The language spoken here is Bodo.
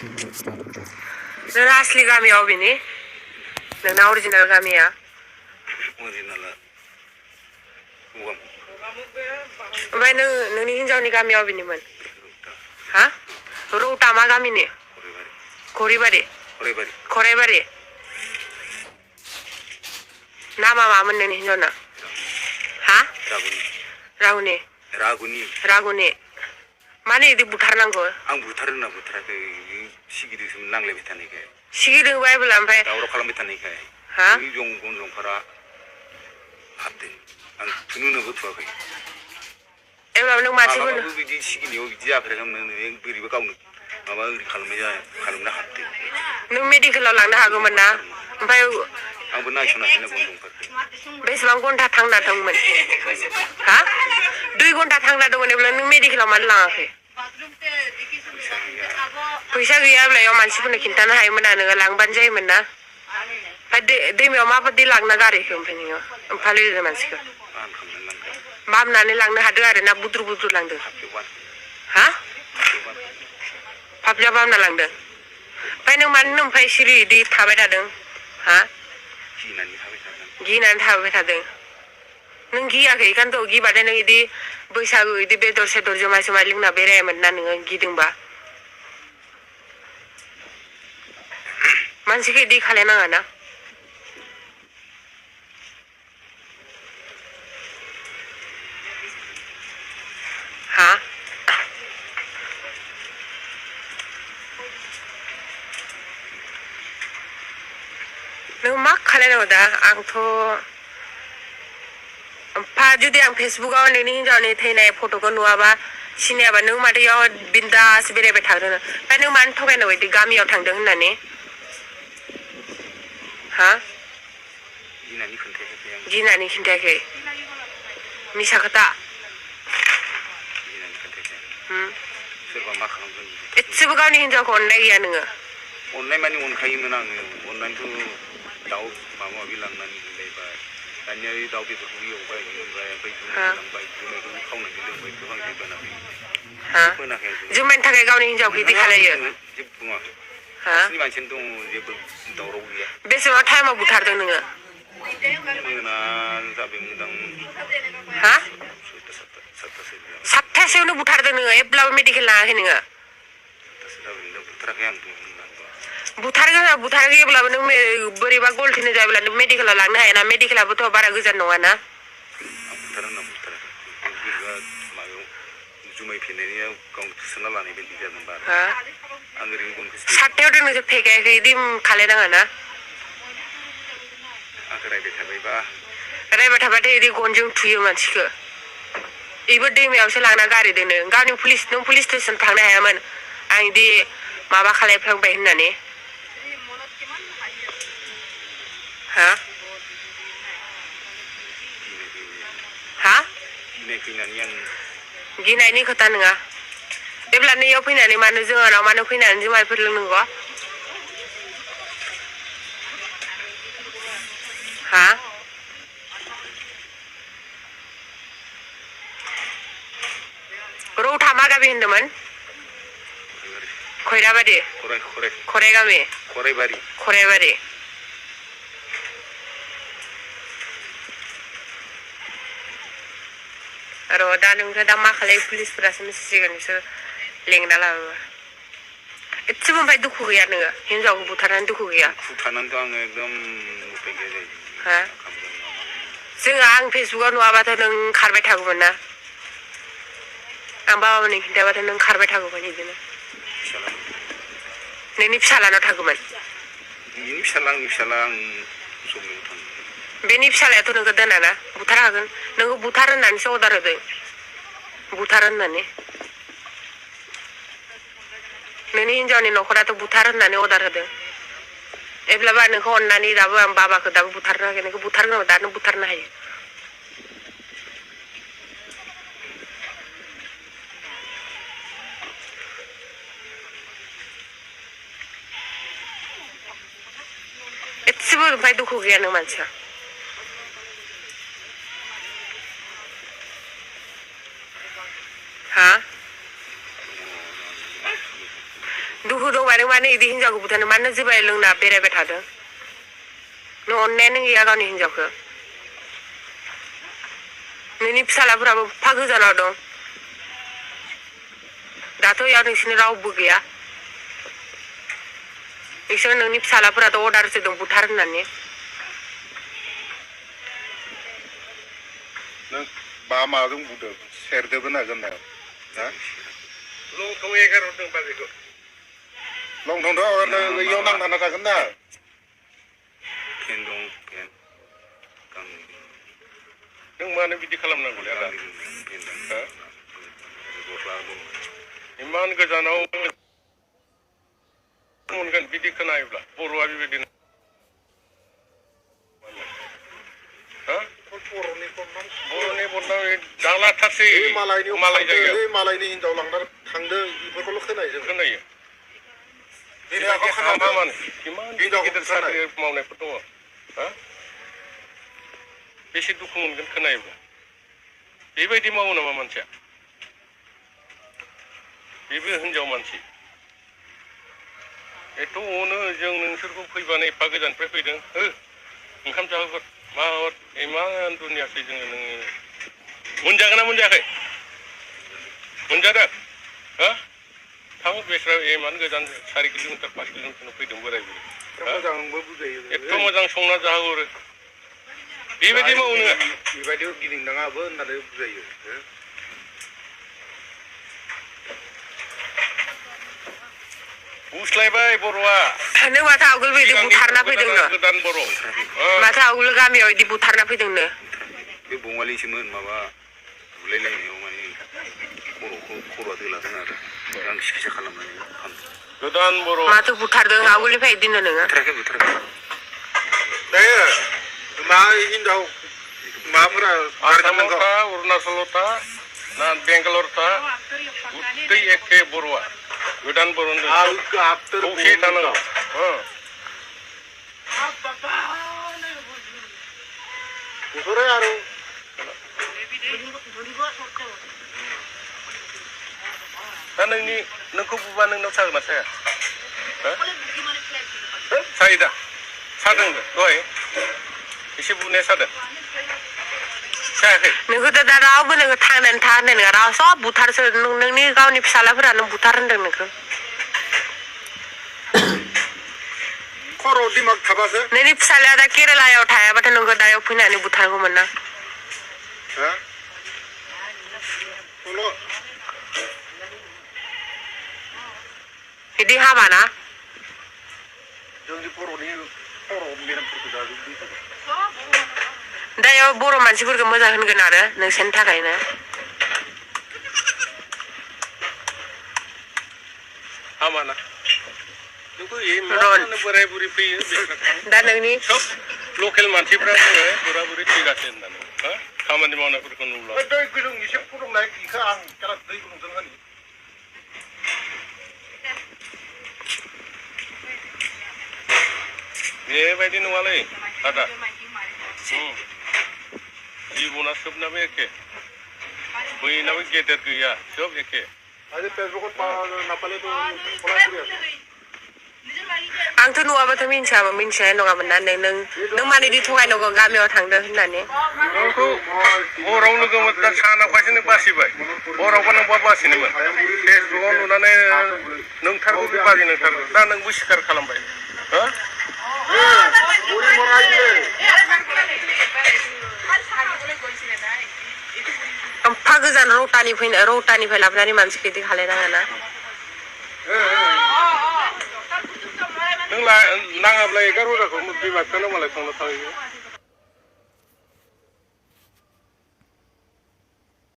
नोंना असलि गामिया अबेनि नोंना अरिजिनेल गामिया ओमफ्राय नोंनि हिनजावनि गामिया अबेनिमोन हा रौता मा गामिनि खरिबारि खराइबारि नामा मामोन नोंनि हिनजावना हा रागुनि माने इदि बुथारनांगौ आं बुथाराखै सिगिदोंसो नांलायबाय थानायखाय सिगिदों बायबोला ओमफ्राय दावराव खालामबाय थानायखाय हा जंफोरा हाबदों आं थुनोबो थुवाखै एबार नों मानसिफोर बिदि सिगिनायाव बिदि जाफेराखैमोन बोरैबा गावनो माबा ओरै खालामनो हाबदों नों मेडिकेलाव लांनो हागौमोन ना ओमफ्राय आंबो नायसनाखैना गन्थंफोरखौ बेसेबां घन्टा थांना दंमोन हा 2 घन्टा थांना दंमोन अब्ला नों मेडिकेलाव मानो लाङाखै फैसा गैयाब्ला याव मानसिफोरनो खिन्थानो हायोमोन ना नोङो लांबानो जायोमोन ना ओमफ्राय दैमायाव माबायदि लांना गारहैखो ओमफ्राय नोङो फालियो मानसिखौ बामनानै लांनो हादों आरो ना बुद्रु लांदों हा फाफ्लियाव बामना लांदों ओमफ्राय नों मानो ओमफ्राय सिरि इदि थाबाय थादों हा गिनानै थाबाय थादों नों गियाखै इखायनोथ' गिबाथाय नों इदि बैसागु इदि बेदर सेदर जुमाय लोंना बेरायामोन ना नोङो गिदोंबा मानसिखौ इदि खालायनाङा ना हा नों मा खालायनांगौ दा आंथ' जुदि आं फेसबुकाव नोंनि हिनजावनि थैनाय फट'खौ नुवाबा सिनायाबा नों माथो इयाव बिन्दास बेरायबाय थागोन ओमफ्राय नों मानो थगायनांगौ बिदि गामियाव थांदों होननानै हा गिनानै खिन्थायाखै मिसा खोथा सोरबा मा खालामगोन एसेबो गावनि हिनजावखौ अननाय गैया नोङो अननाय मानि अनखायोमोन आङो अननानैथ' दाउ माबा माबि लांनानै होलायबाय दानिया दाउ बेदरखौ एवबाय ओमफ्राय लांबाय जुमायखौ खावनानै लोंबाय गोबां जेबोनाखै जुमायनि थाखाय गावनि हिनजावखौ इदि खालायो जेबो बुङाखै हारसिंनि मानसियानो दङ जेबो दावराव गैया बेसेबां टाइमाव बुथारदों नोङो मोना जाबायमोनदां हा 7:00 7:00सोआवनो बुथारदों नोङो एब्लाबो मेडिकेल लाङाखै नोङो बुथाराखै आं बुथाराखैब्लाबो नों बोरैबा गलथिनो जायोब्ला नों मेडिकेलाव लांनो हायाना मेडिकेलाबोथ' बारा गोजान नङाना जुमाय फेनाया गावनो थुसोना लानाय बायदि जादों बारा आं ओरैनो गनखौ 7:00आव नोंसो फेगायाखै इदि खालायनाङा ना आंखौ रायबाय थाबाथाय इदि गनजों थुयो मानसिखौ इबो दैमायावसो लांना गारहैदों नों नों पुलिस स्टेसन थांनो हायामोन आं इदि माबा खालायफ्लांबाय होननानै हा हा गिनायनि खोथा नङा जेब्ला नैयाव फैनानै मानो जोंहानाव मानो फैनानै जुमायफोर लोंनांगौ हा रौता मा गामि होनदोंमोन खैराबारि खराइबारि र' दा नोंखौ दा मा खालाय पुलिसफोरासो मिथिसिगोन बिसोर लेंना लाबोबा एसेबो ओमफ्राय दुखु गैया नोङो हिनजावखौ बुथारनानै दुखु गैया बुथारनानैथ' आङो एकदम उपाय गैया जायो हा आं फेसबुकाव नुवाबाथ' नों खारबाय थागौमोन ना आं बाबामोननि खिन्थाबाथ' नों खारबाय थागौमोन बिदिनो नोंनि फिसालानाव थागौमोन बिनि फिसाला आंनि फिसाला आं जमायाव थाङो बेनि फिसालायाथ' नोंखौ दोनाना बुथारखागोन नोंखौ बुथार होननानैसो अर्डार होदों बुथार होननानै नोंनि हिनजावनि न'खराथ' बुथार होननानै अर्डार होदों एब्लाबो नोंखौ अननानै दाबो आं बाबाखौ दाबो बुथारनो हायाखै नोंखौ बुथारगोन दानो बुथारनो हायो एसेबो ओमफ्राय दुखु गैया नों मानसिया हा दुखु दंबा नों मानो इदि हिनजावखौ बुथारनो मानो जुमाय लोंना बेरायबाय थादों नों अननायानो गैया गावनि हिनजावखौ नोंनि फिसालाफोराबो एफा गोजानाव दं दाथ' इयाव नोंसिनि रावबो गैया बिसोर नोंनि फिसालाफोराथ' अर्डारसो दं बुथार होननानै नों माजों बुदों सेरदोबो हागोन ना लंथं एगारहरदों बाजैखौ लंथंथ' इयाव नांथाना थागोन ना फेन दं फेन गांनै नों मानो बिदि खालामनांगौ आदा फेन दं गस्ला दं इमान गोजानाव मोनगोन बिदि खोनायोब्ला बर'आ बेबायदिनो बर'नि बदनाम दालाथारसै मालाय जायगायाव मालायनि हिनजाव लांना थांदो बेफोरखौल' खोनायो इमान गिदिर साख्रि मावनायफोर दङ बेसे दुखु मोनगोन खोनायोब्ला बेबायदि मावो नामा मानसिया बेबो हिनजाव मानसि एथ' अनो जों नोंसोरखौ फैबानो एफा गोजाननिफ्राय फैदों ओंखाम जाहोहर माहर इमान दुनियासै जोङो नोङो मोनजागोन ना मोनजायाखै मोनजादों थां बेस्रा इमान गोजान 4 किल'मिटार 5 किल'मिटार फैदों बोराय बुरै एथ' मोजां संना जाहोहरो बेबायदि मावो नोङो बेबायदियाव गिदिंनाङाबो होननानै बुजायो बुस्लायबाय बर'आ नों माथो आवगोल बिदि बुथारना फैदोंनो गोदान बर' माथो आवगोल गामियाव इदि बुथारना फैदोंनो बे बङालिसोमोन माबा बुलायलायनायाव माने खर'आ दोलादों आरो आं सिकित्सा खालामनानै गोदान बर' माथो बुथारदों आवगोलनिफ्राय इदिनो नोङो बुथाराखै दायो मा हिनजाव माबाफोरा आसामाव था अरुणाचलाव था ना बेंगालर था गुत्तै एखे बर'आ गोदान बर' खौसे थानांगौ बेफोरो आरो दा नोंखौ बुबा नोंनाव सागोन ना साया सायो दा सादों दहाय एसे बुनाया सादों सायाखै नोंखौथ' दा रावबो नोङो थांनानै था होननाय नङा राव सब बुथारसो नोंनि गावनि फिसालाफोरानो बुथार होनदों नोंखौ खर' दिमाग थाबासो नोंनि फिसालाया दा केरेलायाव थायाबाथ' नोंखौ दायाव फैनानै बुथारगौमोन ना बिदि हाबा ना जोंनि बर'नि खर' मेलेमफोरखौ जाजोबदों दायाव बर' मानसिफोरखौ मोजां होनगोन आरो नोंसोरनि थाखायनो हामाना बोराय बुरि फैयो दा नोंनि सब लकेल मानसिफ्रा बुङो बोराय बुरि थैगासिनो होननानै खामानि मावनायफोरखौ नुब्ला दै गुदुं एसे फुदुंनाय बेखौ आं दै गुदुंजों होनो बेबायदि नङालै आदा जिबना सोबनाबो एखे बयनाबो गेदेर गैया सब एखे आंथ' नुवाबाथ' मिन्थिनाय नङामोन ना नों मानो इदि थगायनांगौ गामियाव थांदों होननानै नोंखौ हराव लोगो मोनदा सानाव फायसो बासिबाय हरावबा नोंबा बासिनोमोन फेसबुकाव नुनानै नोंथारगौ बे बाजै नोंथारगौ दा नोंबो सिखार खालामबाय एफा गोजान रौतानिफ्राय लाबोनानै मानसिखौ इदि खालायनाङा ना नों नाङाब्ला 11 रोजाखौ बिमा बिफानाव मालाय थांनो थाङो